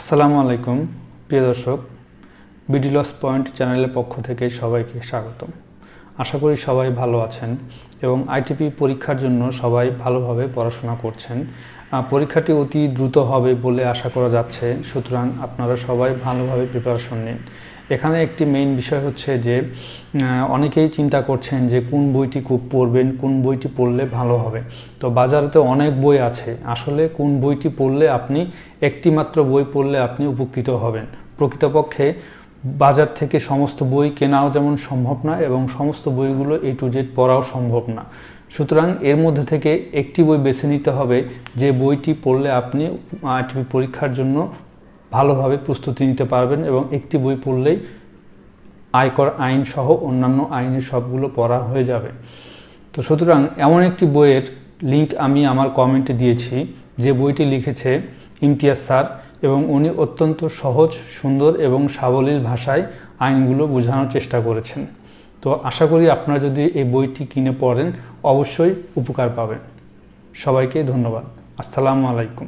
আসসালামু আলাইকুম প্রিয় দর্শক, বিডি লস পয়েন্ট চ্যানেলের পক্ষ থেকে সবাইকে স্বাগতম। আশা করি সবাই ভালো আছেন এবং আইটিপি পরীক্ষার জন্য সবাই ভালোভাবে পড়াশোনা করছেন। পরীক্ষাটি অতি দ্রুত হবে বলে আশা করা যাচ্ছে, সুতরাং আপনারা সবাই ভালোভাবে প্রিপারেশন নিন। এখানে একটি মেইন বিষয় হচ্ছে যে অনেকেই চিন্তা করছেন যে কোন বইটি খুব পড়বেন, কোন বইটি পড়লে ভালো হবে। তো বাজারে তো অনেক বই আছে, আসলে কোন বইটি পড়লে আপনি একটি মাত্র বই পড়লে আপনি উপকৃত হবেন। প্রকৃতপক্ষে বাজার থেকে সমস্ত বই কেনাও যেমন সম্ভব না এবং সমস্ত বইগুলো A to Z পড়াও সম্ভব না। সুতরাং এর মধ্যে থেকে একটি বই বেছে নিতে হবে যে বইটি পড়লে আপনি আইটিপি পরীক্ষার জন্য ভালোভাবে প্রস্তুতি নিতে পারবেন এবং একটি বই পড়লেই আয়কর আইন সহ অন্যান্য আইনের সবগুলো পড়া হয়ে যাবে। তো সুতরাং এমন একটি বইয়ের লিঙ্ক আমি আমার কমেন্টে দিয়েছি, যে বইটি লিখেছে ইমতিয়াজ স্যার এবং উনি অত্যন্ত সহজ, সুন্দর এবং সাবলীল ভাষায় আইনগুলো বোঝানোর চেষ্টা করেছেন। তো আশা করি আপনারা যদি এই বইটি কিনে পড়েন অবশ্যই উপকার পাবেন। সবাইকে ধন্যবাদ। আসসালামু আলাইকুম।